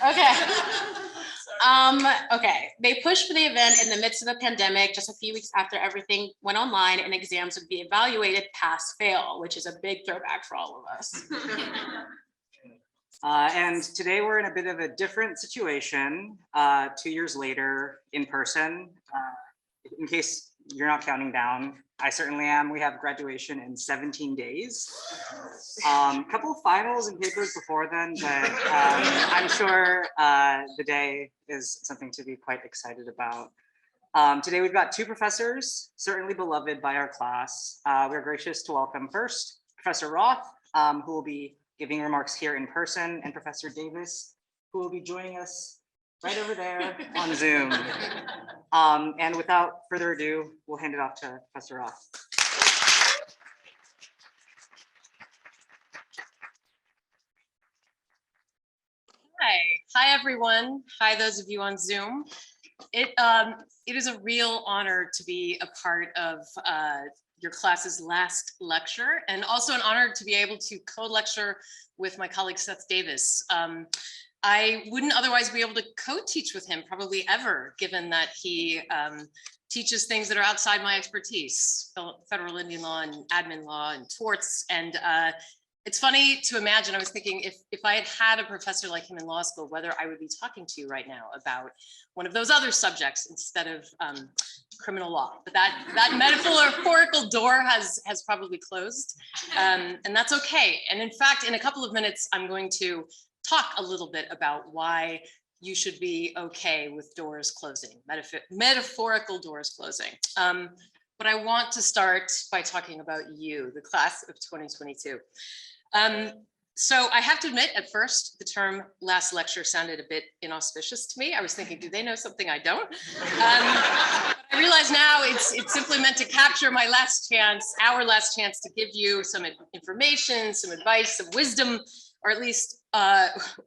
Okay. Okay. They pushed for the event in the midst of the pandemic, just a few weeks after everything went online and exams would be evaluated pass fail, which is a big throwback for all of us. And today we're in a bit of a different situation, 2 years later in person. In case you're not counting down, I certainly am. We have graduation in 17 days. Couple of finals and papers before then, but I'm sure the day is something to be quite excited about. Today we've got two professors, certainly beloved by our class. We're gracious to welcome first Professor Roth, who will be giving remarks here in person, and Professor Davis, who will be joining us right over there on Zoom. And without further ado, we'll hand it off to Professor Roth. Hi everyone. Hi those of you on Zoom. It is a real honor to be a part of your class's last lecture, and also an honor to be able to co-lecture with my colleague Seth Davis. I wouldn't otherwise be able to co-teach with him probably ever, given that he teaches things that are outside my expertise, federal Indian law and admin law and torts. And it's funny to imagine, I was thinking if I had had a professor like him in law school, whether I would be talking to you right now about one of those other subjects instead of criminal law. But that metaphorical door has probably closed, and that's okay. And in fact, in a couple of minutes, I'm going to talk a little bit about why you should be okay with doors closing, metaphorical doors closing. But I want to start by talking about you, the class of 2022. So I have to admit, at first, the term last lecture sounded a bit inauspicious to me. I was thinking, do they know something I don't? But I realize now it's simply meant to capture my last chance, our last chance to give you some information, some advice, some wisdom, or at least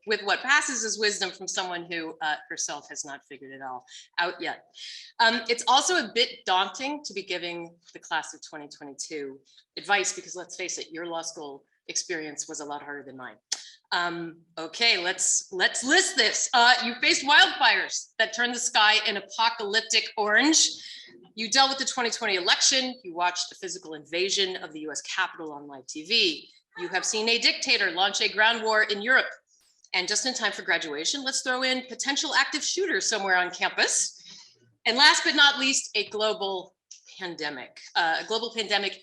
with what passes as wisdom from someone who herself has not figured it all out yet. It's also a bit daunting to be giving the class of 2022 advice, because let's face it, your law school experience was a lot harder than mine. Okay, let's list this. You faced wildfires that turned the sky an apocalyptic orange. You dealt with the 2020 election. You watched a physical invasion of the US Capitol on live TV. You have seen a dictator launch a ground war in Europe. And just in time for graduation, let's throw in potential active shooter somewhere on campus. And last but not least, a global pandemic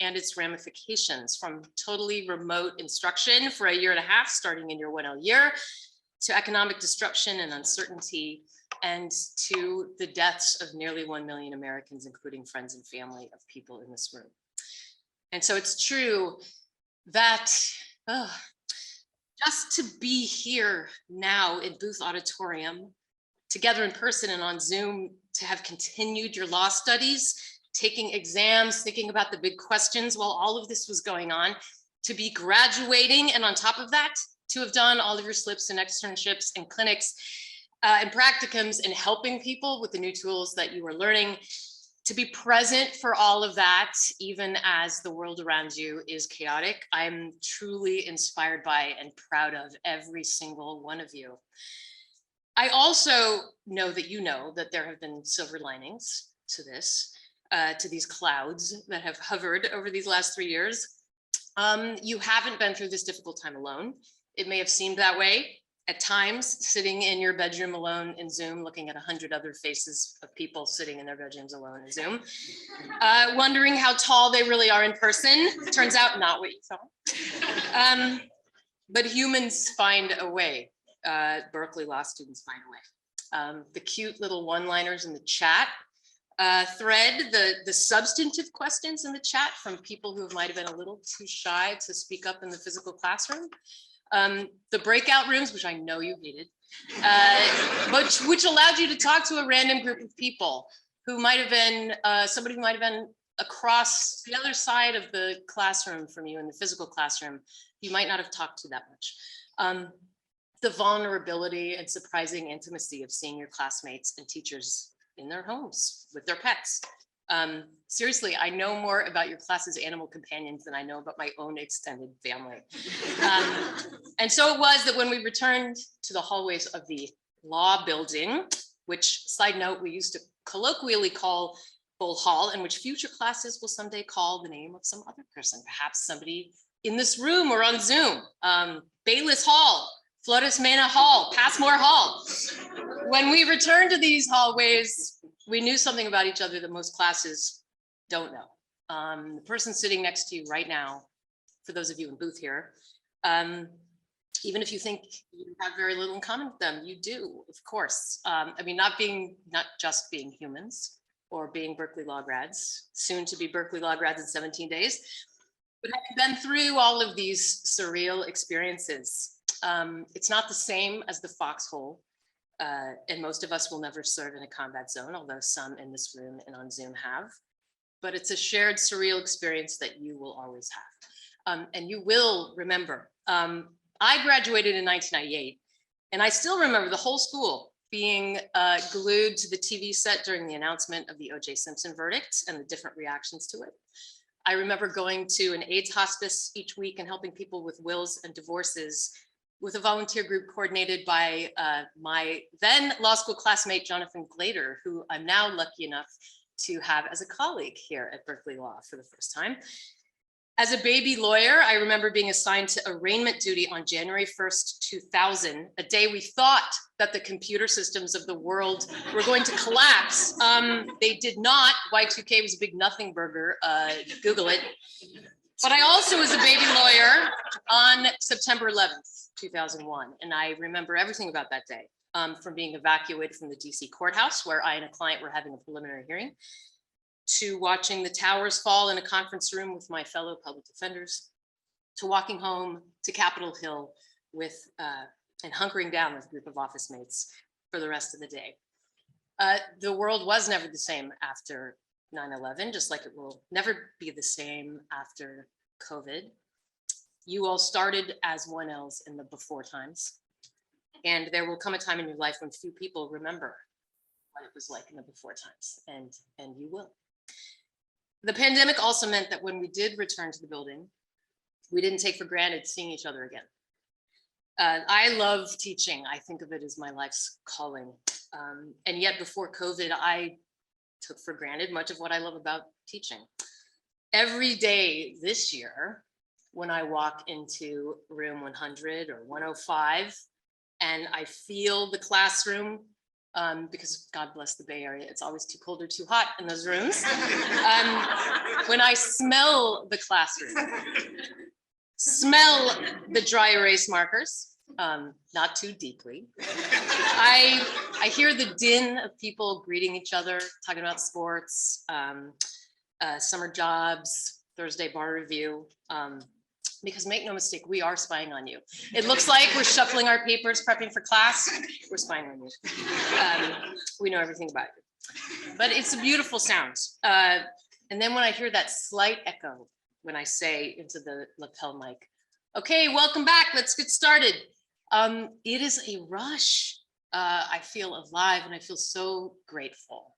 and its ramifications, from totally remote instruction for 1.5 years, starting in your 1L year, to economic disruption and uncertainty, and to the deaths of nearly 1 million Americans, including friends and family of people in this room. And so it's true that just to be here now in Booth Auditorium, together in person and on Zoom, to have continued your law studies, taking exams, thinking about the big questions while all of this was going on, to be graduating, and on top of that, to have done all of your slips and externships and clinics and practicums and helping people with the new tools that you were learning, to be present for all of that, even as the world around you is chaotic. I'm truly inspired by and proud of every single one of you. I also know that there have been silver linings to this, to these clouds that have hovered over these last 3 years. You haven't been through this difficult time alone. It may have seemed that way at times, sitting in your bedroom alone in Zoom, looking at 100 other faces of people sitting in their bedrooms alone in Zoom, wondering how tall they really are in person. Turns out not what you thought. But humans find a way. Berkeley Law students find a way. The cute little one-liners in the chat thread, the substantive questions in the chat from people who might have been a little too shy to speak up in the physical classroom. The breakout rooms, which I know you hated, but which allowed you to talk to a random group of people who might have been, somebody who might have been across the other side of the classroom from you in the physical classroom, you might not have talked to that much. The vulnerability and surprising intimacy of seeing your classmates and teachers in their homes with their pets. Seriously, I know more about your class's animal companions than I know about my own extended family. And so it was that when we returned to the hallways of the Law building, which, side note, we used to colloquially call Bull Hall, and which future classes will someday call the name of some other person, perhaps somebody in this room or on Zoom. Bayless Hall, Flores Mena Hall, Passmore Hall. When we returned to these hallways, we knew something about each other that most classes don't know. The person sitting next to you right now, for those of you in booth here, even if you think you have very little in common with them, you do, of course. I mean, not just being humans or being Berkeley Law grads, soon to be Berkeley Law grads in 17 days, but having been through all of these surreal experiences. It's not the same as the foxhole, and most of us will never serve in a combat zone, although some in this room and on Zoom have. But it's a shared surreal experience that you will always have, and you will remember. I graduated in 1998, and I still remember the whole school being glued to the TV set during the announcement of the O.J. Simpson verdict and the different reactions to it. I remember going to an AIDS hospice each week and helping people with wills and divorces with a volunteer group coordinated by my then law school classmate, Jonathan Glader, who I'm now lucky enough to have as a colleague here at Berkeley Law for the first time. As a baby lawyer, I remember being assigned to arraignment duty on January 1st, 2000, a day we thought that the computer systems of the world were going to collapse. They did not. Y2K was a big nothing burger, Google it. But I also was a baby lawyer on September 11th, 2001. And I remember everything about that day, from being evacuated from the DC courthouse where I and a client were having a preliminary hearing, to watching the towers fall in a conference room with my fellow public defenders, to walking home to Capitol Hill with and hunkering down with a group of office mates for the rest of the day. The world was never the same after 9/11, just like it will never be the same after COVID. You all started as 1Ls in the before times, and there will come a time in your life when few people remember what it was like in the before times, and you will. The pandemic also meant that when we did return to the building, we didn't take for granted seeing each other again. I love teaching. I think of it as my life's calling. And yet before COVID, I took for granted much of what I love about teaching. Every day this year, when I walk into room 100 or 105, and I feel the classroom, because God bless the Bay Area, it's always too cold or too hot in those rooms. When I smell the classroom, smell the dry erase markers, not too deeply. I hear the din of people greeting each other, talking about sports, summer jobs, Thursday bar review. Because make no mistake, we are spying on you. It looks like we're shuffling our papers, prepping for class. We're spying on you. We know everything about you. But it's a beautiful sound. And then when I hear that slight echo, when I say into the lapel mic, okay, welcome back, let's get started. It is a rush. I feel alive and I feel so grateful.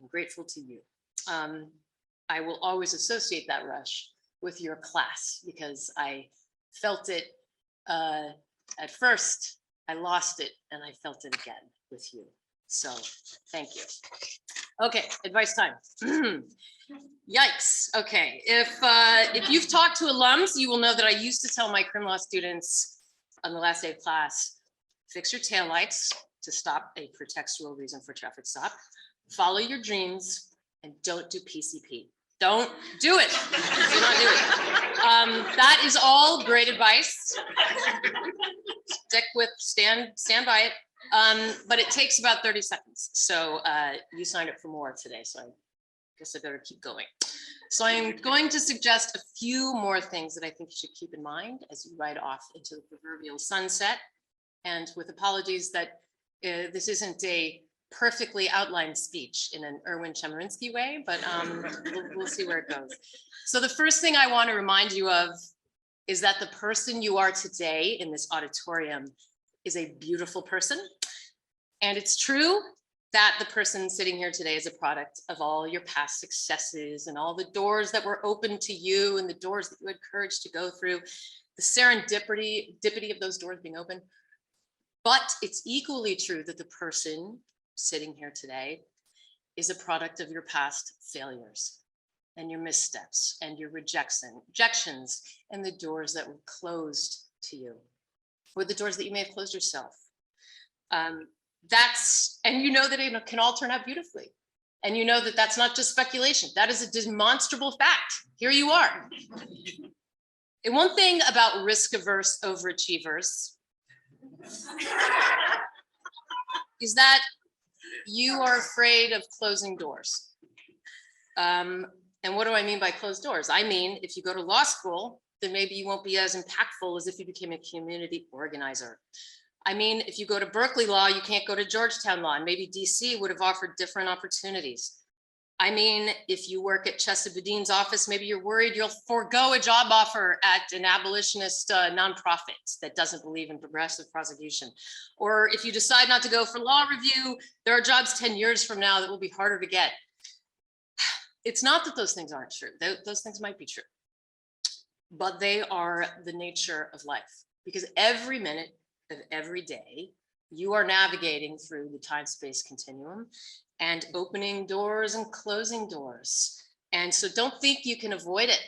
I'm grateful to you. I will always associate that rush with your class because I felt it at first, I lost it, and I felt it again with you. So thank you. Okay, advice time. Yikes. Okay, if you've talked to alums, you will know that I used to tell my crim law students on the last day of class, fix your taillights to stop a pretextual reason for traffic stop, follow your dreams, and don't do PCP. Don't do it. Do not do it. That is all great advice. Stick with, stand by it. But it takes about 30 seconds. So you signed up for more today. So I guess I better keep going. So I'm going to suggest a few more things that I think you should keep in mind as you ride off into the proverbial sunset. And with apologies that this isn't a perfectly outlined speech in an Erwin Chemerinsky way, but we'll see where it goes. So the first thing I want to remind you of is that the person you are today in this auditorium is a beautiful person. And it's true that the person sitting here today is a product of all your past successes and all the doors that were open to you and the doors that you had courage to go through, the serendipity of those doors being open. But it's equally true that the person sitting here today is a product of your past failures and your missteps and your rejections and the doors that were closed to you, or the doors that you may have closed yourself. And you know that it can all turn out beautifully. And you know that that's not just speculation. That is a demonstrable fact. Here you are. And one thing about risk-averse overachievers is that you are afraid of closing doors. And what do I mean by closed doors? I mean, if you go to law school, then maybe you won't be as impactful as if you became a community organizer. I mean, if you go to Berkeley Law, you can't go to Georgetown Law, and maybe DC would have offered different opportunities. I mean, if you work at Chesapeake's office, maybe you're worried you'll forego a job offer at an abolitionist nonprofit that doesn't believe in progressive prosecution. Or if you decide not to go for law review, there are jobs 10 years from now that will be harder to get. It's not that those things aren't true. Those things might be true, but they are the nature of life, because every minute of every day, you are navigating through the time-space continuum and opening doors and closing doors. And so don't think you can avoid it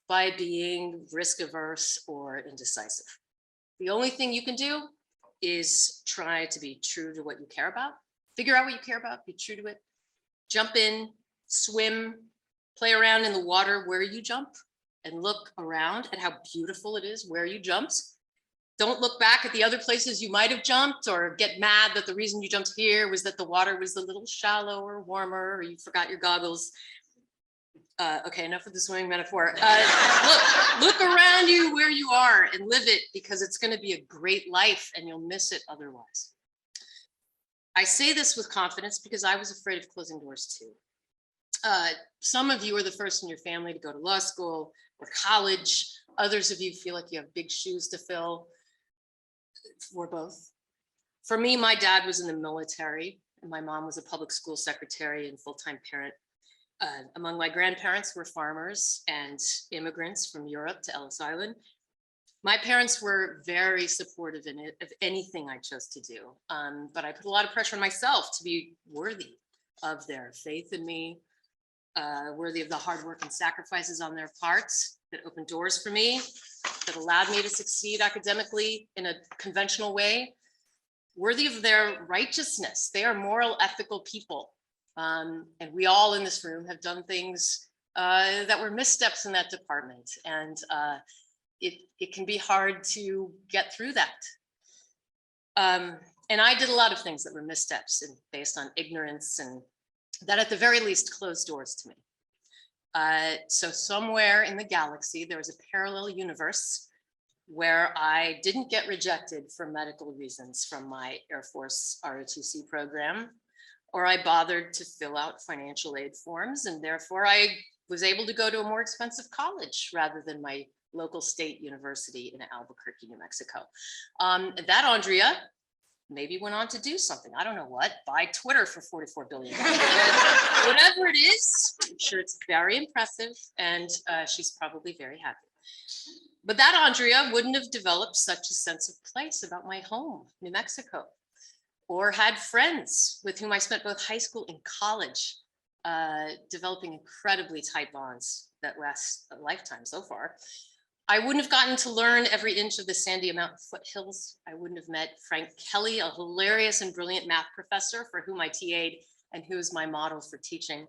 by being risk averse or indecisive. The only thing you can do is try to be true to what you care about. Figure out what you care about, be true to it. Jump in, swim, play around in the water where you jump, and look around at how beautiful it is where you jumped. Don't look back at the other places you might have jumped, or get mad that the reason you jumped here was that the water was a little shallow or warmer, or you forgot your goggles. Okay, enough of the swimming metaphor. Look around you where you are and live it, because it's going to be a great life and you'll miss it otherwise. I say this with confidence because I was afraid of closing doors too. Some of you are the first in your family to go to law school or college. Others of you feel like you have big shoes to fill, or both. For me, my dad was in the military and my mom was a public school secretary and full-time parent. Among my grandparents were farmers and immigrants from Europe to Ellis Island. My parents were very supportive of anything I chose to do, but I put a lot of pressure on myself to be worthy of their faith in me, worthy of the hard work and sacrifices on their parts that opened doors for me, that allowed me to succeed academically in a conventional way, worthy of their righteousness. They are moral, ethical people. And we all in this room have done things that were missteps in that department. And it can be hard to get through that. And I did a lot of things that were missteps and based on ignorance, and that at the very least closed doors to me. So somewhere in the galaxy, there was a parallel universe where I didn't get rejected for medical reasons from my Air Force ROTC program, or I bothered to fill out financial aid forms, and therefore I was able to go to a more expensive college rather than my local state university in Albuquerque, New Mexico. That Andrea maybe went on to do something, I don't know what, buy Twitter for $44 billion. Whatever it is, I'm sure it's very impressive, and she's probably very happy. But that Andrea wouldn't have developed such a sense of place about my home, New Mexico, or had friends with whom I spent both high school and college, developing incredibly tight bonds that last a lifetime so far. I wouldn't have gotten to learn every inch of the Sandia Mountain foothills. I wouldn't have met Frank Kelly, a hilarious and brilliant math professor for whom I TA'd and who is my model for teaching.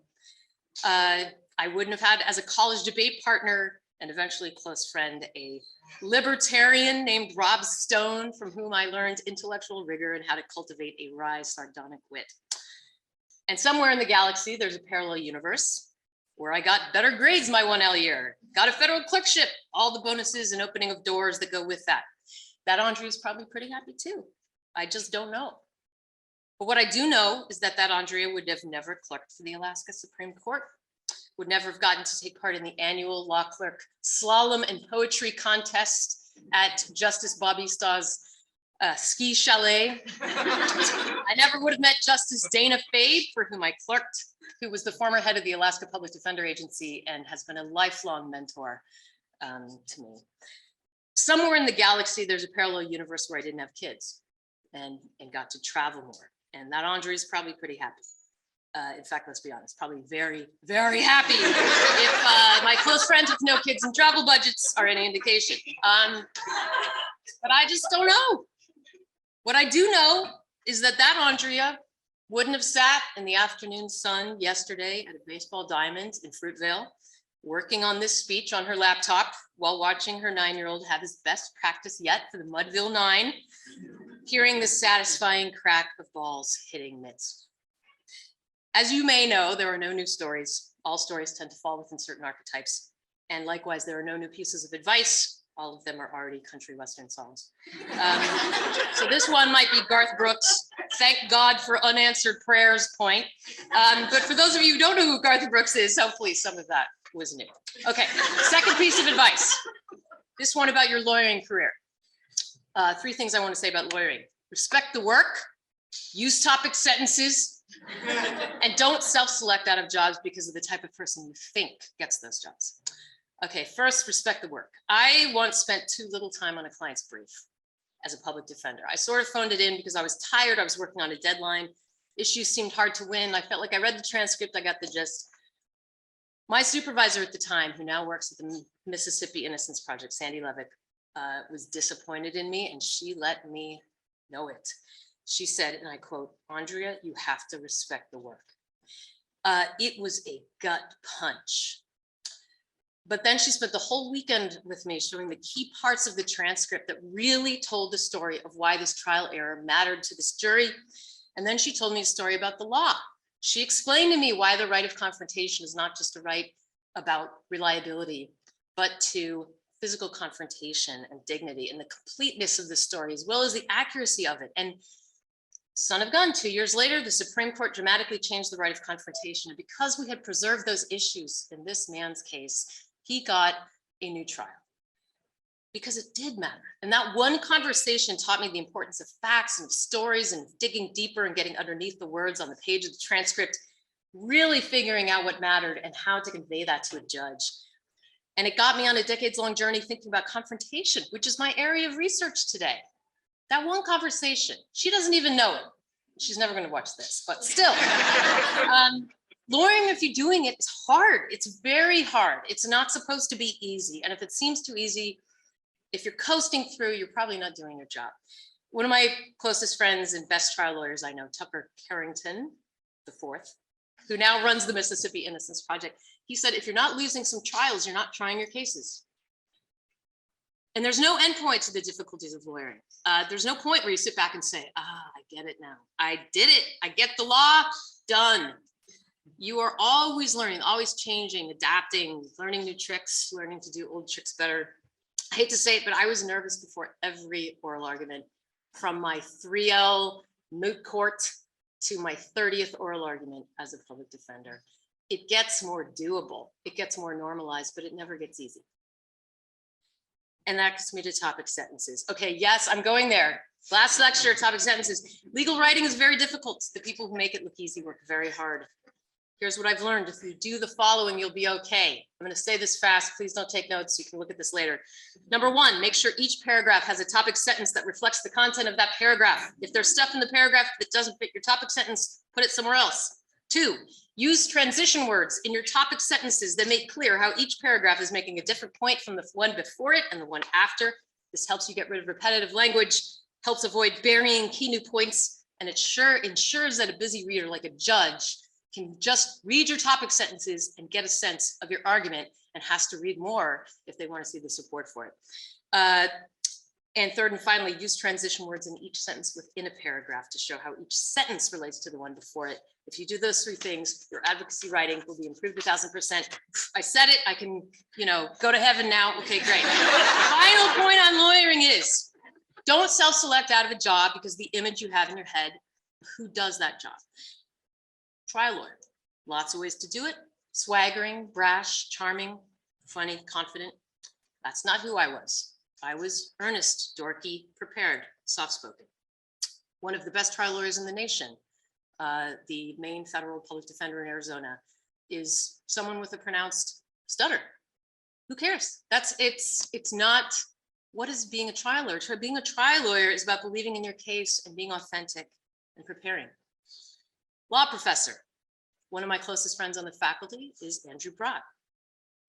I wouldn't have had as a college debate partner and eventually close friend, a libertarian named Rob Stone, from whom I learned intellectual rigor and how to cultivate a wry, sardonic wit. And somewhere in the galaxy, there's a parallel universe where I got better grades my 1L year, got a federal clerkship, all the bonuses and opening of doors that go with that. That Andrea is probably pretty happy too. I just don't know. But what I do know is that Andrea would have never clerked for the Alaska Supreme Court, would never have gotten to take part in the annual law clerk slalom and poetry contest at Justice Bobby Staw's ski chalet. I never would have met Justice Dana Fabe, for whom I clerked, who was the former head of the Alaska Public Defender Agency and has been a lifelong mentor to me. Somewhere in the galaxy, there's a parallel universe where I didn't have kids. and got to travel more. And that Andrea is probably pretty happy. In fact, let's be honest, probably very, very happy if my close friends with no kids and travel budgets are any indication. But I just don't know. What I do know is that Andrea wouldn't have sat in the afternoon sun yesterday at a baseball diamond in Fruitvale, working on this speech on her laptop while watching her 9-year-old have his best practice yet for the Mudville 9, hearing the satisfying crack of balls hitting mitts. As you may know, there are no new stories. All stories tend to fall within certain archetypes. And likewise, there are no new pieces of advice. All of them are already country western songs. So this one might be Garth Brooks, thank God for unanswered prayers point. But for those of you who don't know who Garth Brooks is, hopefully some of that was new. Okay, second piece of advice. This one about your lawyering career. 3 things I want to say about lawyering. Respect the work, use topic sentences, and don't self-select out of jobs because of the type of person you think gets those jobs. Okay, first, respect the work. I once spent too little time on a client's brief as a public defender. I sort of phoned it in because I was tired. I was working on a deadline. Issues seemed hard to win. I felt like I read the transcript. I got the gist. My supervisor at the time, who now works at the Mississippi Innocence Project, Sandy Levick, was disappointed in me, and she let me know it. She said, and I quote, Andrea, you have to respect the work. It was a gut punch. But then she spent the whole weekend with me showing the key parts of the transcript that really told the story of why this trial error mattered to this jury. And then she told me a story about the law. She explained to me why the right of confrontation is not just a right about reliability, but to physical confrontation and dignity and the completeness of the story, as well as the accuracy of it. And son of gun, 2 years later, the Supreme Court dramatically changed the right of confrontation. And because we had preserved those issues in this man's case, he got a new trial because it did matter. And that one conversation taught me the importance of facts and of stories and digging deeper and getting underneath the words on the page of the transcript, really figuring out what mattered and how to convey that to a judge. And it got me on a decades-long journey thinking about confrontation, which is my area of research today. That one conversation, she doesn't even know it. She's never going to watch this, but still. Lawyering, if you're doing it, is hard. It's very hard. It's not supposed to be easy. And if it seems too easy, if you're coasting through, you're probably not doing your job. One of my closest friends and best trial lawyers I know, Tucker Carrington IV, who now runs the Mississippi Innocence Project, he said, if you're not losing some trials, you're not trying your cases. And there's no endpoint to the difficulties of lawyering. There's no point where you sit back and say, I get it now. I did it. I get the law, done. You are always learning, always changing, adapting, learning new tricks, learning to do old tricks better. I hate to say it, but I was nervous before every oral argument, from my 3L moot court to my 30th oral argument as a public defender. It gets more doable. It gets more normalized, but it never gets easy. And that gets me to topic sentences. Okay, yes, I'm going there. Last lecture, topic sentences. Legal writing is very difficult. The people who make it look easy work very hard. Here's what I've learned. If you do the following, you'll be okay. I'm going to say this fast. Please don't take notes. You can look at this later. Number 1, make sure each paragraph has a topic sentence that reflects the content of that paragraph. If there's stuff in the paragraph that doesn't fit your topic sentence, put it somewhere else. 2, use transition words in your topic sentences that make clear how each paragraph is making a different point from the one before it and the one after. This helps you get rid of repetitive language, helps avoid burying key new points, and it ensures that a busy reader like a judge can just read your topic sentences and get a sense of your argument and has to read more if they want to see the support for it. And third and finally, use transition words in each sentence within a paragraph to show how each sentence relates to the one before it. If you do those 3 things, your advocacy writing will be improved 1,000%. I said it, I can, go to heaven now. Okay, great. Final point on lawyering is, don't self-select out of a job because the image you have in your head, who does that job? Trial lawyer, lots of ways to do it. Swaggering, brash, charming, funny, confident. That's not who I was. I was earnest, dorky, prepared, soft-spoken. One of the best trial lawyers in the nation, the main federal public defender in Arizona, is someone with a pronounced stutter. Who cares? It's not what is being a trial lawyer? Being a trial lawyer is about believing in your case and being authentic and preparing. Law professor. One of my closest friends on the faculty is Andrew.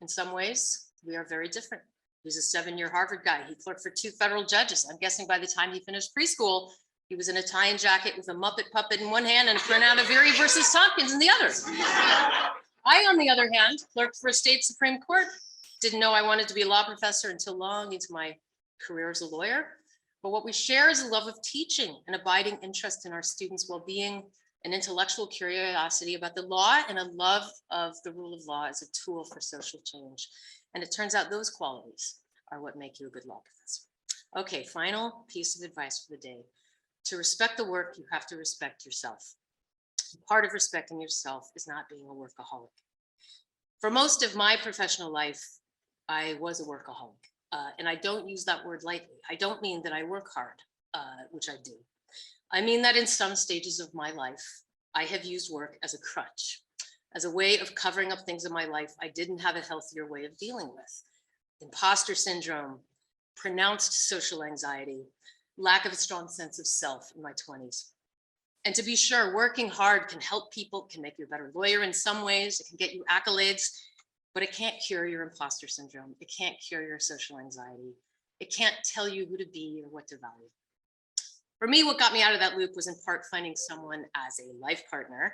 In some ways, we are very different. He's a 7-year Harvard guy. He clerked for 2 federal judges. I'm guessing by the time he finished preschool, he was in a tie and jacket with a Muppet puppet in one hand and a printout of Erie versus Tompkins in the other. I, on the other hand, clerked for a state Supreme Court. Didn't know I wanted to be a law professor until long into my career as a lawyer. But what we share is a love of teaching, an abiding interest in our students' well-being, an intellectual curiosity about the law, and a love of the rule of law as a tool for social change. And it turns out those qualities are what make you a good law professor. Okay, final piece of advice for the day. To respect the work, you have to respect yourself. Part of respecting yourself is not being a workaholic. For most of my professional life, I was a workaholic. And I don't use that word lightly. I don't mean that I work hard, which I do. I mean that in some stages of my life, I have used work as a crutch, as a way of covering up things in my life I didn't have a healthier way of dealing with. Imposter syndrome, pronounced social anxiety, lack of a strong sense of self in my 20s. And to be sure, working hard can help people, can make you a better lawyer in some ways, it can get you accolades, but it can't cure your imposter syndrome. It can't cure your social anxiety. It can't tell you who to be or what to value. For me, what got me out of that loop was in part finding someone as a life partner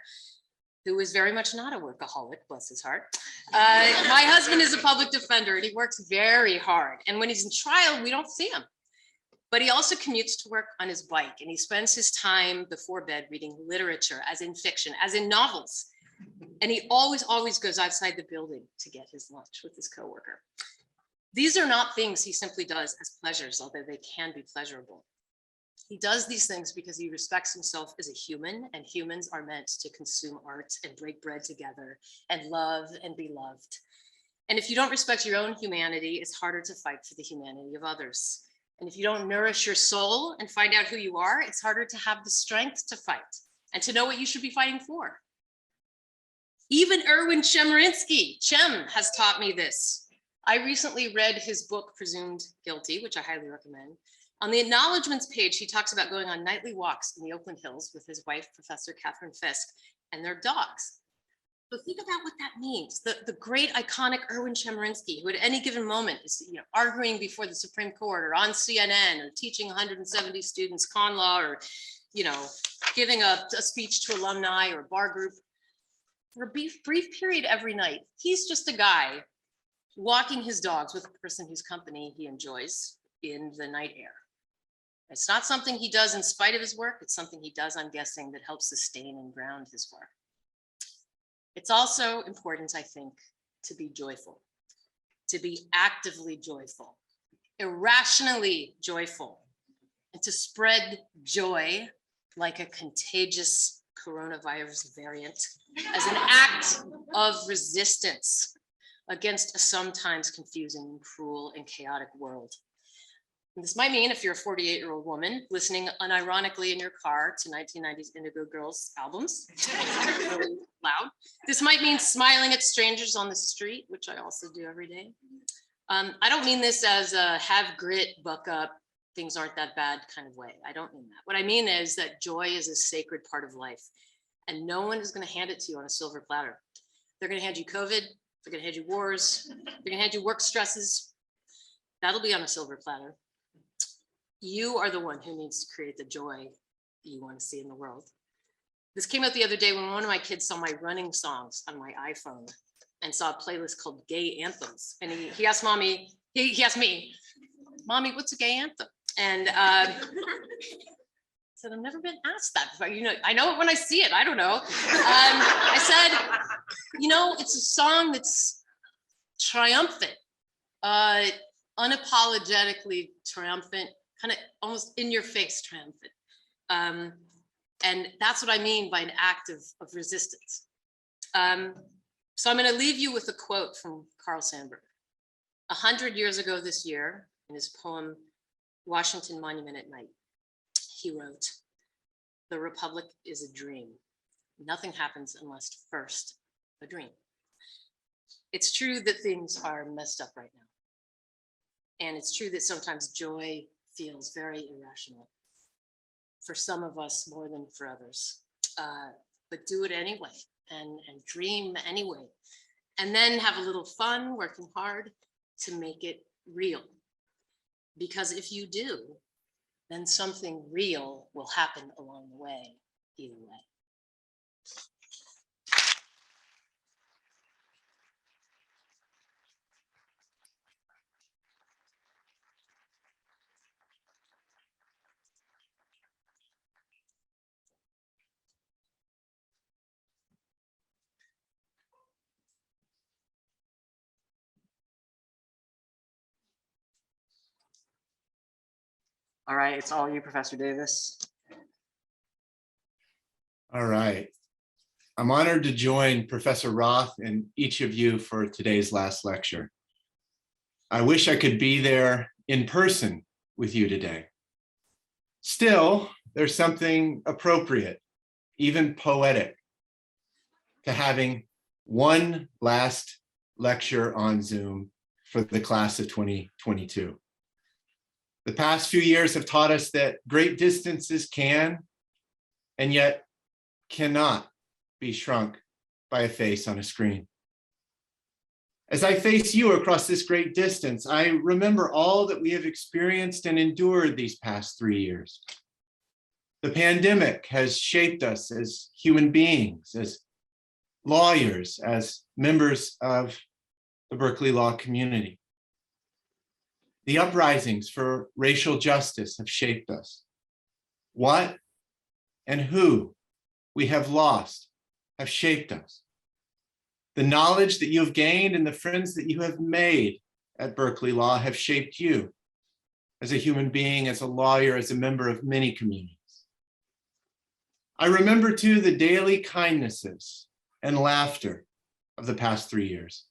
who is very much not a workaholic, bless his heart. My husband is a public defender and he works very hard. And when he's in trial, we don't see him. But he also commutes to work on his bike and he spends his time before bed reading literature, as in fiction, as in novels. And he always goes outside the building to get his lunch with his coworker. These are not things he simply does as pleasures, although they can be pleasurable. He does these things because he respects himself as a human, and humans are meant to consume art and break bread together and love and be loved. And if you don't respect your own humanity, it's harder to fight for the humanity of others. And if you don't nourish your soul and find out who you are, it's harder to have the strength to fight and to know what you should be fighting for. Even Erwin Chemerinsky, Chem, has taught me this. I recently read his book, Presumed Guilty, which I highly recommend. On the acknowledgements page, he talks about going on nightly walks in the Oakland Hills with his wife, Professor Catherine Fisk, and their dogs. So think about what that means. The great iconic Erwin Chemerinsky, who at any given moment is arguing before the Supreme Court or on CNN or teaching 170 students con law or giving a speech to alumni or a bar group. For a brief period every night, he's just a guy walking his dogs with a person whose company he enjoys in the night air. It's not something he does in spite of his work. It's something he does, I'm guessing, that helps sustain and ground his work. It's also important, I think, to be joyful, to be actively joyful, irrationally joyful, and to spread joy like a contagious coronavirus variant as an act of resistance against a sometimes confusing, cruel, and chaotic world. And this might mean if you're a 48-year-old woman listening unironically in your car to 1990s Indigo Girls albums, really loud. This might mean smiling at strangers on the street, which I also do every day. I don't mean this as a have grit, buck up, things aren't that bad kind of way. I don't mean that. What I mean is that joy is a sacred part of life, and no one is going to hand it to you on a silver platter. They're going to hand you COVID, they're going to hand you wars, they're going to hand you work stresses. That'll be on a silver platter. You are the one who needs to create the joy you want to see in the world. This came out the other day when one of my kids saw my running songs on my iPhone and saw a playlist called Gay Anthems. And he asked mommy, he asked me, Mommy, what's a gay anthem? And I said, I've never been asked that before. I know it when I see it. I don't know. I said, it's a song that's triumphant, unapologetically triumphant, kind of almost in your face triumphant. And that's what I mean by an act of resistance. So I'm going to leave you with a quote from Carl Sandburg. 100 years ago this year, in his poem, Washington Monument at Night, he wrote, "The Republic is a dream. Nothing happens unless first a dream." It's true that things are messed up right now. And it's true that sometimes joy feels very irrational. For some of us more than for others. But do it anyway and dream anyway. And then have a little fun working hard to make it real. Because if you do, then something real will happen along the way, either way. All right, it's all you, Professor Davis. All right. I'm honored to join Professor Roth and each of you for today's last lecture. I wish I could be there in person with you today. Still, there's something appropriate, even poetic, to having one last lecture on Zoom for the class of 2022. The past few years have taught us that great distances can and yet cannot be shrunk by a face on a screen. As I face you across this great distance, I remember all that we have experienced and endured these past 3 years. The pandemic has shaped us as human beings, as lawyers, as members of the Berkeley Law community. The uprisings for racial justice have shaped us. What and who we have lost have shaped us. The knowledge that you have gained and the friends that you have made at Berkeley Law have shaped you as a human being, as a lawyer, as a member of many communities. I remember too the daily kindnesses and laughter of the past 3 years.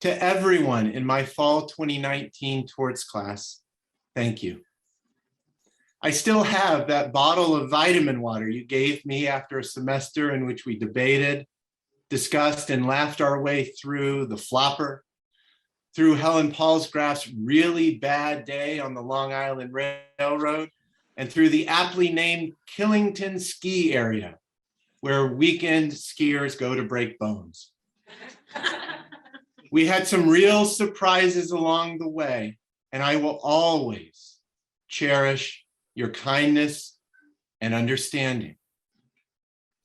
To everyone in my fall 2019 torts class, thank you. I still have that bottle of vitamin water you gave me after a semester in which we debated, discussed, and laughed our way through the flopper, through Helen Palsgraf's really bad day on the Long Island Railroad, and through the aptly named Killington ski area, where weekend skiers go to break bones. We had some real surprises along the way, and I will always cherish your kindness and understanding.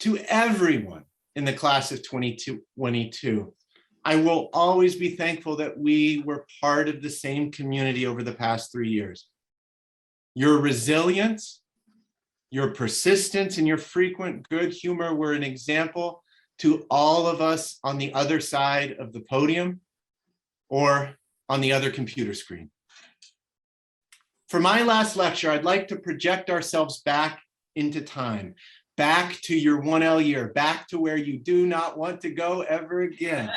To everyone in the class of 2022, I will always be thankful that we were part of the same community over the past 3 years. Your resilience, your persistence, and your frequent good humor were an example to all of us on the other side of the podium or on the other computer screen. For my last lecture, I'd like to project ourselves back into time, back to your 1L year, back to where you do not want to go ever again.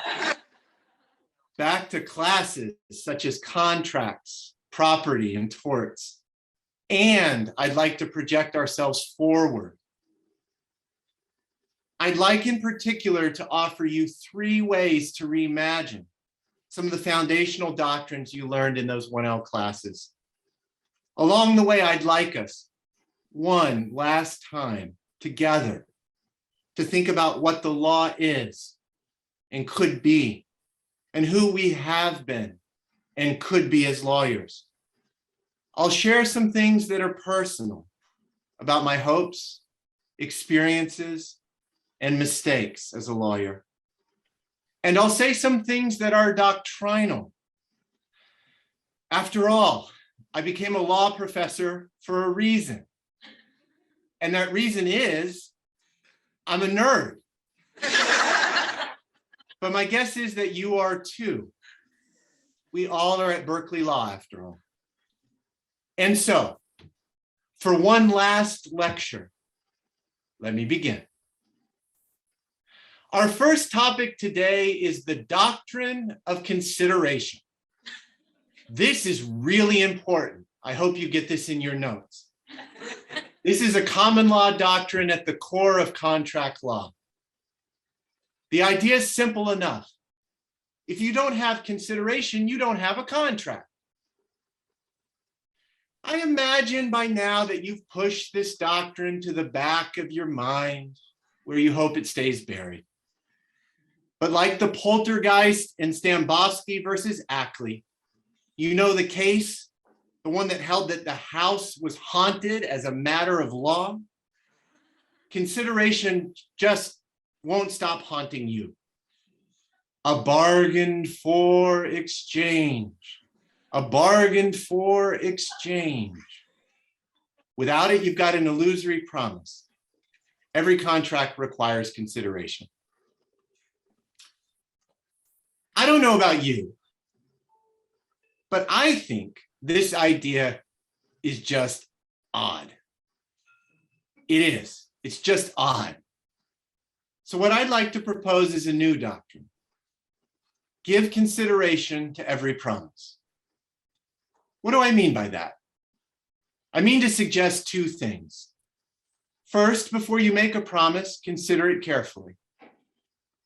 Back to classes such as contracts, property, and torts. And I'd like to project ourselves forward. I'd like in particular to offer you 3 ways to reimagine some of the foundational doctrines you learned in those 1L classes. Along the way, I'd like us, one last time, together, to think about what the law is and could be, and who we have been and could be as lawyers. I'll share some things that are personal about my hopes, experiences, and mistakes as a lawyer. And I'll say some things that are doctrinal. After all, I became a law professor for a reason. And that reason is I'm a nerd. But my guess is that you are too. We all are at Berkeley Law after all. And so, for one last lecture, let me begin. Our first topic today is the doctrine of consideration. This is really important. I hope you get this in your notes. This is a common law doctrine at the core of contract law. The idea is simple enough. If you don't have consideration, you don't have a contract. I imagine by now that you've pushed this doctrine to the back of your mind where you hope it stays buried. But like the poltergeist in Stambovsky versus Ackley, you know the case, the one that held that the house was haunted as a matter of law. Consideration just won't stop haunting you. A bargain for exchange. A bargain for exchange. Without it, you've got an illusory promise. Every contract requires consideration. I don't know about you, but I think this idea is just odd. It is. It's just odd. So what I'd like to propose is a new doctrine. Give consideration to every promise. What do I mean by that? I mean to suggest two things. First, before you make a promise, consider it carefully.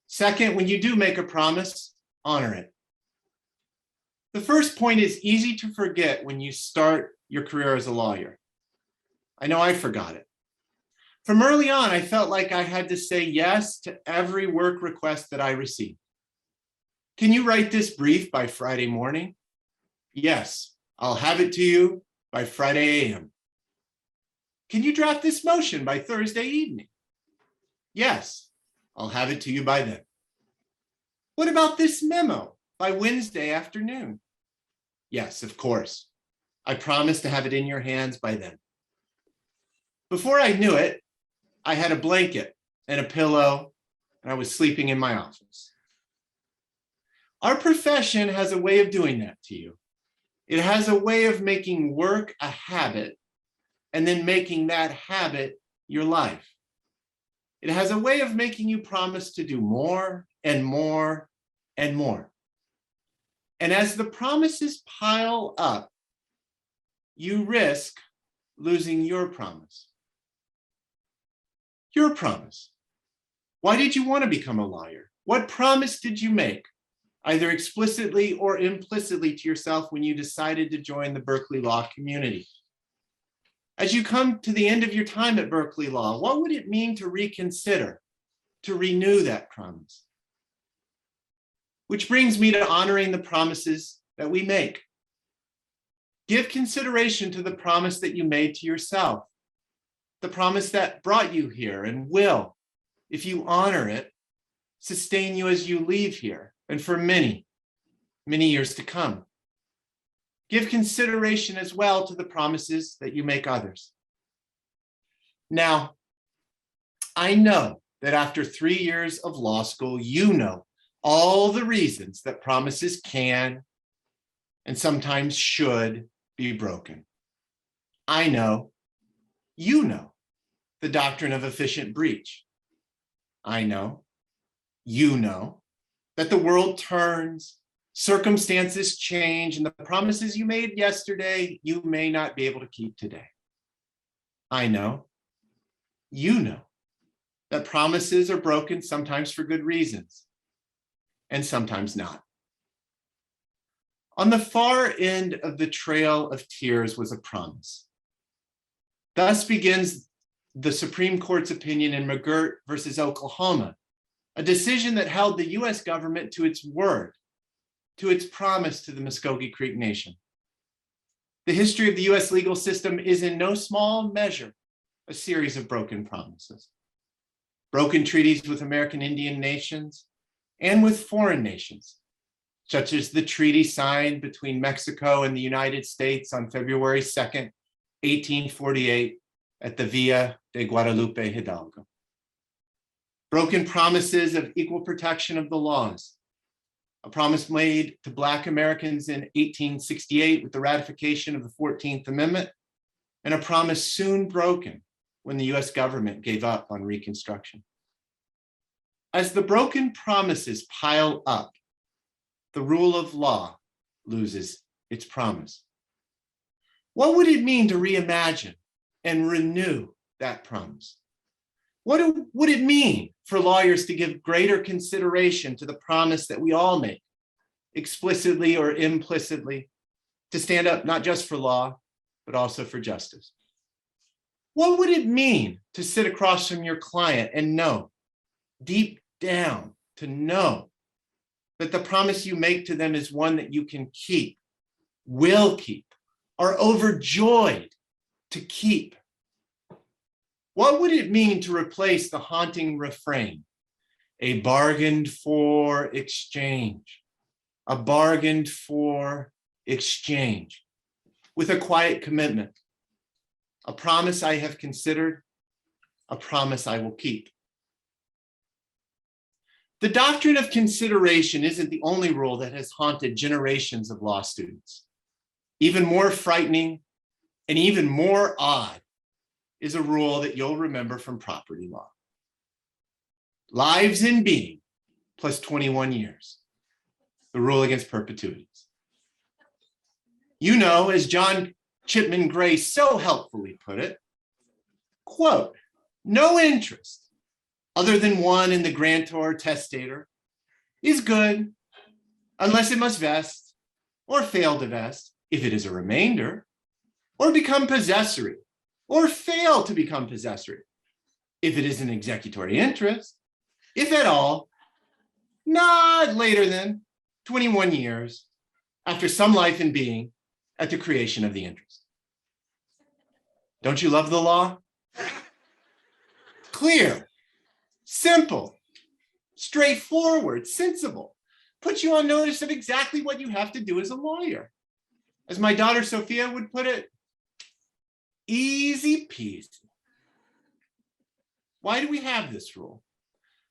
Second, when you do make a promise, honor it. The first point is easy to forget when you start your career as a lawyer. I know I forgot it. From early on, I felt like I had to say yes to every work request that I received. Can you write this brief by Friday morning? Yes, I'll have it to you by Friday a.m. Can you draft this motion by Thursday evening? Yes, I'll have it to you by then. What about this memo by Wednesday afternoon? Yes, of course. I promise to have it in your hands by then. Before I knew it, I had a blanket and a pillow, and I was sleeping in my office. Our profession has a way of doing that to you. It has a way of making work a habit and then making that habit your life. It has a way of making you promise to do more and more and more. And as the promises pile up, you risk losing your promise. Your promise. Why did you want to become a lawyer? What promise did you make, either explicitly or implicitly to yourself when you decided to join the Berkeley Law community? As you come to the end of your time at Berkeley Law, what would it mean to reconsider, to renew that promise? Which brings me to honoring the promises that we make. Give consideration to the promise that you made to yourself, the promise that brought you here and will, if you honor it, sustain you as you leave here and for many, many years to come. Give consideration as well to the promises that you make others. Now, I know that after 3 years of law school, you know all the reasons that promises can and sometimes should be broken. I know, you know, the doctrine of efficient breach. I know, you know, that the world turns, circumstances change, and the promises you made yesterday, you may not be able to keep today. I know, you know, that promises are broken sometimes for good reasons, and sometimes not. On the far end of the trail of tears was a promise. Thus begins the Supreme Court's opinion in McGirt versus Oklahoma, a decision that held the US government to its word, to its promise to the Muskogee Creek Nation. The history of the US legal system is in no small measure a series of broken promises. Broken treaties with American Indian nations and with foreign nations, such as the treaty signed between Mexico and the United States on February 2nd, 1848 at the Villa de Guadalupe Hidalgo. Broken promises of equal protection of the laws, a promise made to Black Americans in 1868 with the ratification of the 14th Amendment, and a promise soon broken when the US government gave up on Reconstruction. As the broken promises pile up, the rule of law loses its promise. What would it mean to reimagine and renew that promise? What would it mean for lawyers to give greater consideration to the promise that we all make, explicitly or implicitly, to stand up not just for law, but also for justice. What would it mean to sit across from your client and know, deep down, to know that the promise you make to them is one that you can keep, will keep, are overjoyed to keep? What would it mean to replace the haunting refrain, a bargained for exchange, a bargained for exchange, with a quiet commitment, a promise I have considered, a promise I will keep? The doctrine of consideration isn't the only rule that has haunted generations of law students. Even more frightening and even more odd is a rule that you'll remember from property law. Lives in being plus 21 years, the rule against perpetuities. You know, as John Chipman Gray so helpfully put it, quote, no interest other than one in the grantor or testator is good unless it must vest or fail to vest if it is a remainder, or become possessory or fail to become possessory if it is an executory interest, if at all, not later than 21 years after some life in being at the creation of the interest. Don't you love the law? Clear, simple, straightforward, sensible, puts you on notice of exactly what you have to do as a lawyer. As my daughter Sophia would put it, easy peasy. Why do we have this rule?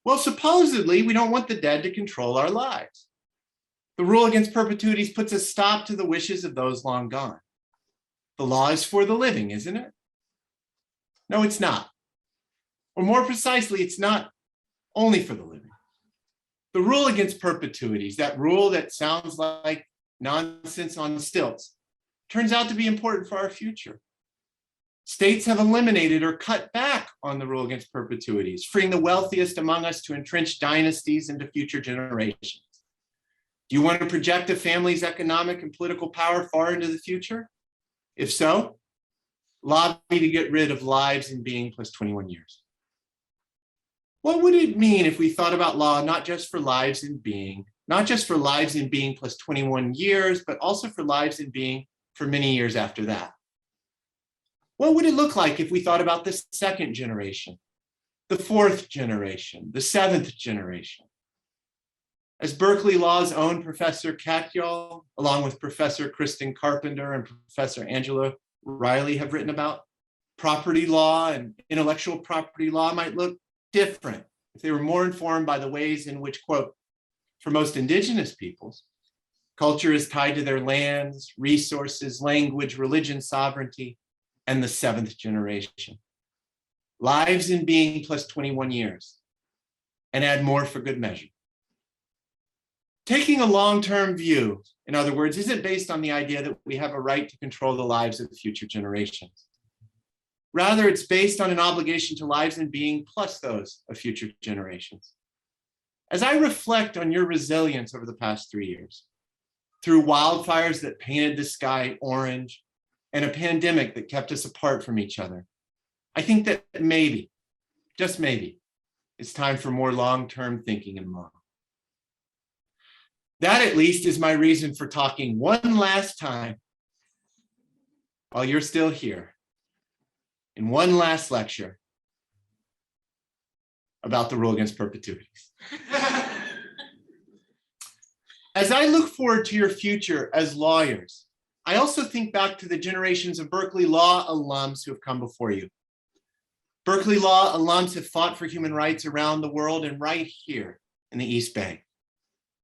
Well, supposedly we don't want the dead to control our lives. The rule against perpetuities puts a stop to the wishes of those long gone. The law is for the living, isn't it? No, it's not. Or more precisely, it's not only for the living. The rule against perpetuities, that rule that sounds like nonsense on stilts, turns out to be important for our future. States have eliminated or cut back on the rule against perpetuities, freeing the wealthiest among us to entrench dynasties into future generations. Do you want to project a family's economic and political power far into the future? If so, lobby to get rid of lives in being plus 21 years. What would it mean if we thought about law not just for lives in being, not just for lives in being plus 21 years, but also for lives in being for many years after that? What would it look like if we thought about the second generation, the fourth generation, the seventh generation? As Berkeley Law's own Professor Katyal, along with Professor Kristen Carpenter and Professor Angela Riley have written about, property law and intellectual property law might look different if they were more informed by the ways in which, quote, for most indigenous peoples, culture is tied to their lands, resources, language, religion, sovereignty, and the seventh generation. Lives in being plus 21 years, and add more for good measure. Taking a long-term view, in other words, isn't based on the idea that we have a right to control the lives of future generations. Rather, it's based on an obligation to lives in being plus those of future generations. As I reflect on your resilience over the past 3 years, through wildfires that painted the sky orange and a pandemic that kept us apart from each other, I think that maybe, just maybe, it's time for more long-term thinking in law. That at least is my reason for talking one last time while you're still here in one last lecture about the rule against perpetuities. As I look forward to your future as lawyers, I also think back to the generations of Berkeley Law alums who have come before you. Berkeley Law alums have fought for human rights around the world and right here in the East Bay.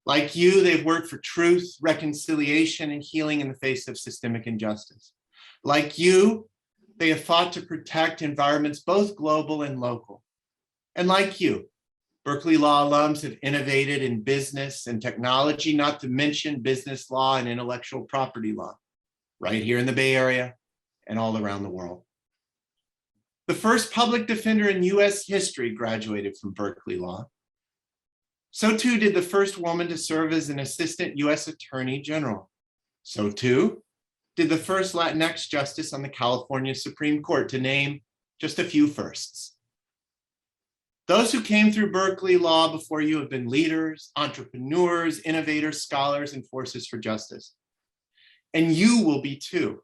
Like you, they've worked for truth, reconciliation, and healing in the face of systemic injustice. Like you, they have fought to protect environments both global and local. And like you, Berkeley Law alums have innovated in business and technology, not to mention business law and intellectual property law, right here in the Bay Area and all around the world. The first public defender in US history graduated from Berkeley Law. So too did the first woman to serve as an assistant US Attorney General. So too did the first Latinx justice on the California Supreme Court, to name just a few firsts. Those who came through Berkeley Law before you have been leaders, entrepreneurs, innovators, scholars, and forces for justice. And you will be too.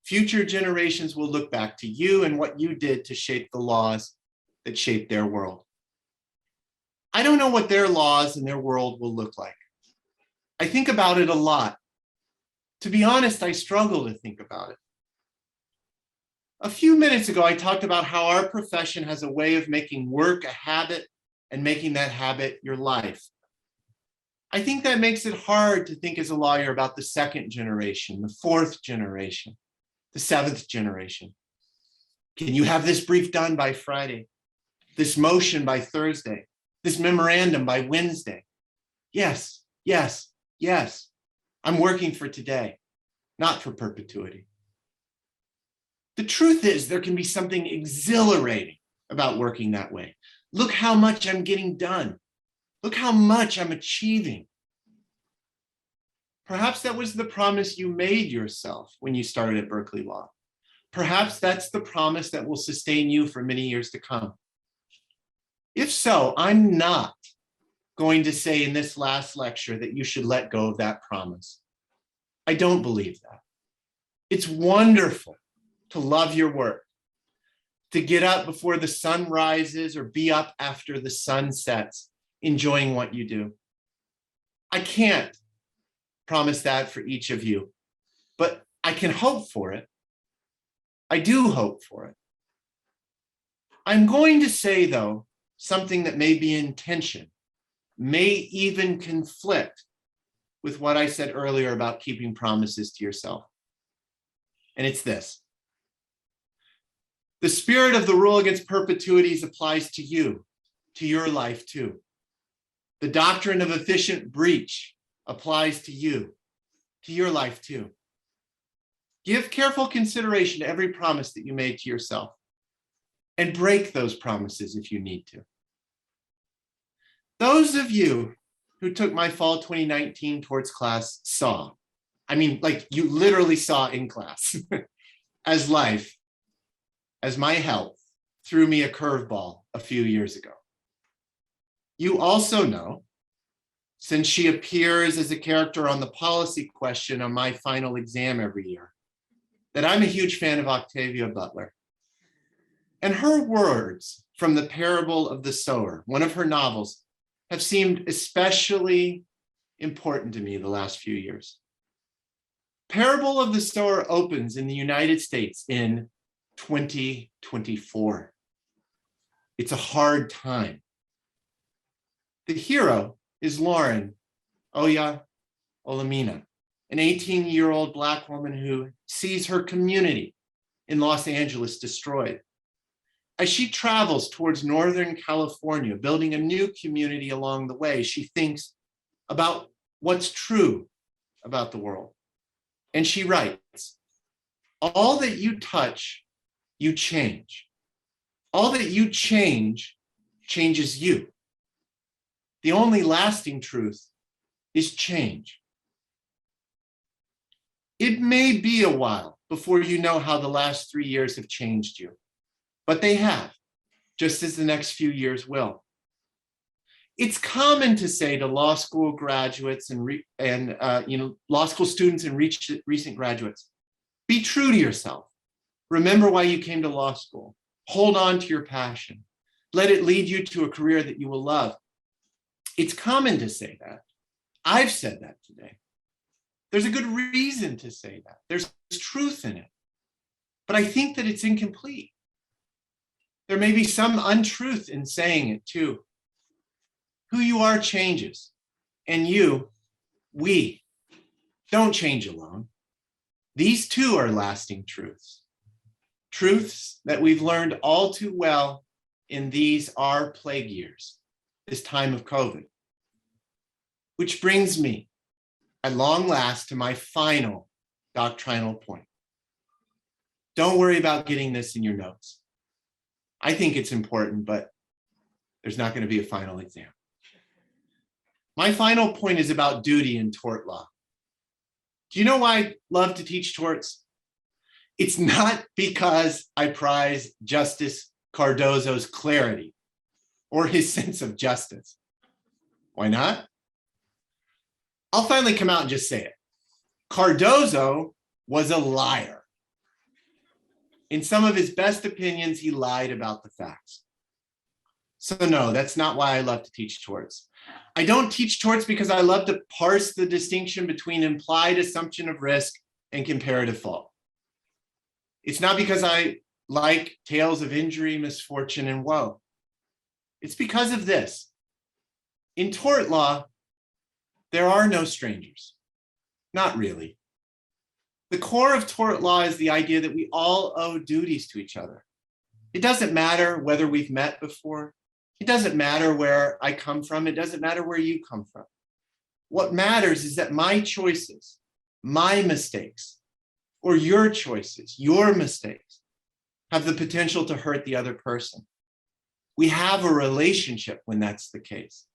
Future generations will look back to you and what you did to shape the laws that shaped their world. I don't know what their laws and their world will look like. I think about it a lot. To be honest, I struggle to think about it. A few minutes ago, I talked about how our profession has a way of making work a habit and making that habit your life. I think that makes it hard to think as a lawyer about the second generation, the fourth generation, the seventh generation. Can you have this brief done by Friday? This motion by Thursday? This memorandum by Wednesday? Yes, yes, yes. I'm working for today, not for perpetuity. The truth is, there can be something exhilarating about working that way. Look how much I'm getting done. Look how much I'm achieving. Perhaps that was the promise you made yourself when you started at Berkeley Law. Perhaps that's the promise that will sustain you for many years to come. If so, I'm not going to say in this last lecture that you should let go of that promise. I don't believe that. It's wonderful to love your work, to get up before the sun rises or be up after the sun sets, enjoying what you do. I can't promise that for each of you, but I can hope for it. I do hope for it. I'm going to say, though, something that may be in tension, may even conflict with what I said earlier about keeping promises to yourself. And it's this. The spirit of the rule against perpetuities applies to you, to your life too. The doctrine of efficient breach applies to you, to your life too. Give careful consideration to every promise that you made to yourself, and break those promises if you need to. Those of you who took my fall 2019 torts class saw, like you literally saw in class, as life, as my health threw me a curveball a few years ago. You also know, since she appears as a character on the policy question on my final exam every year, that I'm a huge fan of Octavia Butler. And her words from the Parable of the Sower, one of her novels, have seemed especially important to me the last few years. Parable of the Sower opens in the United States in 2024. It's a hard time. The hero is Lauren Oya Olamina, an 18-year-old Black woman who sees her community in Los Angeles destroyed. As she travels towards Northern California, building a new community along the way, she thinks about what's true about the world. And she writes, "All that you touch, you change. All that you change, changes you. The only lasting truth is change." It may be a while before you know how the last 3 years have changed you, but they have, just as the next few years will. It's common to say to law school graduates and law school students and recent graduates, be true to yourself. Remember why you came to law school. Hold on to your passion. Let it lead you to a career that you will love. It's common to say that. I've said that today. There's a good reason to say that. There's truth in it. But I think that it's incomplete. There may be some untruth in saying it too. Who you are changes, and we don't change alone. These too are lasting truths. Truths that we've learned all too well in these our plague years, this time of COVID. Which brings me, at long last, to my final doctrinal point. Don't worry about getting this in your notes. I think it's important, but there's not going to be a final exam. My final point is about duty in tort law. Do you know why I love to teach torts? It's not because I prize Justice Cardozo's clarity or his sense of justice. Why not? I'll finally come out and just say it. Cardozo was a liar. In some of his best opinions, he lied about the facts. So no, that's not why I love to teach torts. I don't teach torts because I love to parse the distinction between implied assumption of risk and comparative fault. It's not because I like tales of injury, misfortune, and woe. It's because of this. In tort law, there are no strangers. Not really. The core of tort law is the idea that we all owe duties to each other. It doesn't matter whether we've met before. It doesn't matter where I come from. It doesn't matter where you come from. What matters is that my choices, my mistakes, or your choices, your mistakes, have the potential to hurt the other person. We have a relationship when that's the case.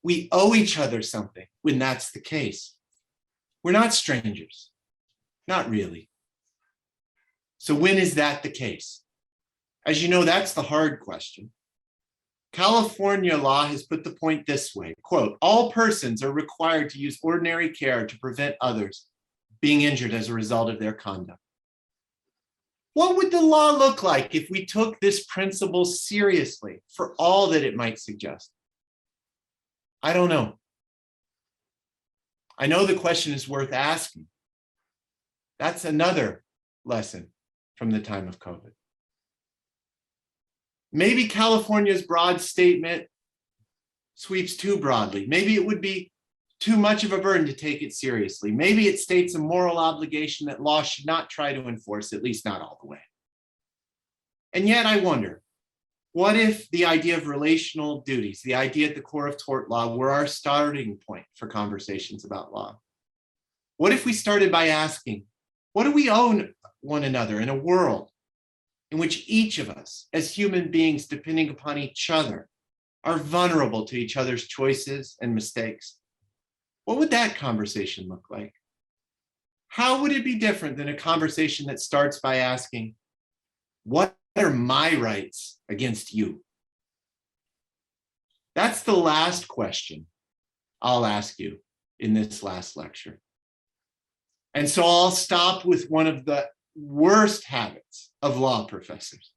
We owe each other something when that's the case. We're not strangers. Not really. So when is that the case? As you know, that's the hard question. California law has put the point this way, quote, all persons are required to use ordinary care to prevent others being injured as a result of their conduct. What would the law look like if we took this principle seriously for all that it might suggest? I don't know. I know the question is worth asking. That's another lesson from the time of COVID. Maybe California's broad statement sweeps too broadly. Maybe it would be too much of a burden to take it seriously. Maybe it states a moral obligation that law should not try to enforce, at least not all the way. And yet I wonder, what if the idea of relational duties, the idea at the core of tort law, were our starting point for conversations about law? What if we started by asking, what do we owe one another in a world in which each of us, as human beings depending upon each other, are vulnerable to each other's choices and mistakes? What would that conversation look like? How would it be different than a conversation that starts by asking, what are my rights against you? That's the last question I'll ask you in this last lecture. And so I'll stop with one of the worst habits of law professors.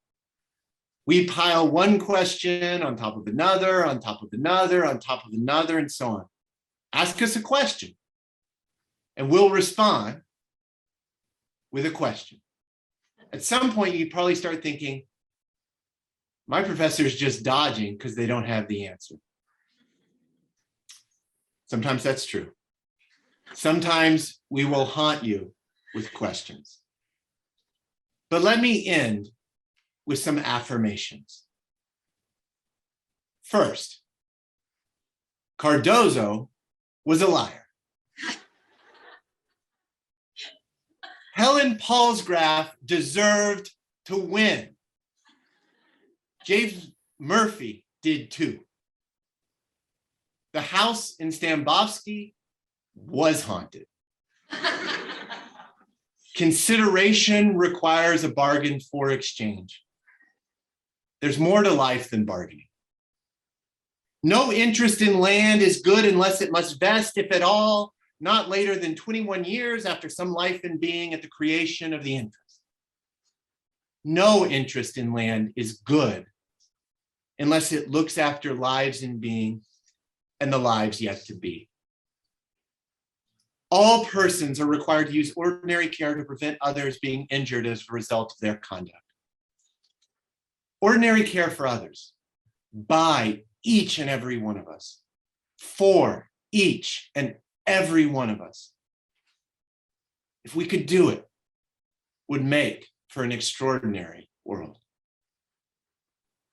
We pile one question on top of another, on top of another, on top of another, and so on. Ask us a question, and we'll respond with a question. At some point, you probably start thinking, my professor's just dodging because they don't have the answer. Sometimes that's true. Sometimes we will haunt you with questions. But let me end with some affirmations. First, Cardozo was a liar. Helen Palsgraf deserved to win. James Murphy did too. The house in Stambovsky was haunted. Consideration requires a bargain for exchange. There's more to life than bargaining. No interest in land is good unless it must vest, if at all, not later than 21 years after some life and being at the creation of the interest. No interest in land is good unless it looks after lives in being and the lives yet to be. All persons are required to use ordinary care to prevent others being injured as a result of their conduct. Ordinary care for others, by each and every one of us, for each and every one of us. If we could do it, would make for an extraordinary world.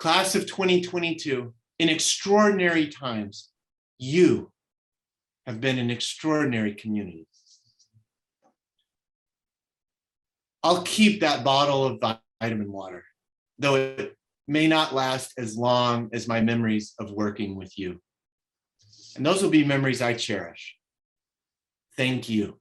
Class of 2022, in extraordinary times, you have been an extraordinary community. I'll keep that bottle of vitamin water, though it may not last as long as my memories of working with you. And those will be memories I cherish. Thank you.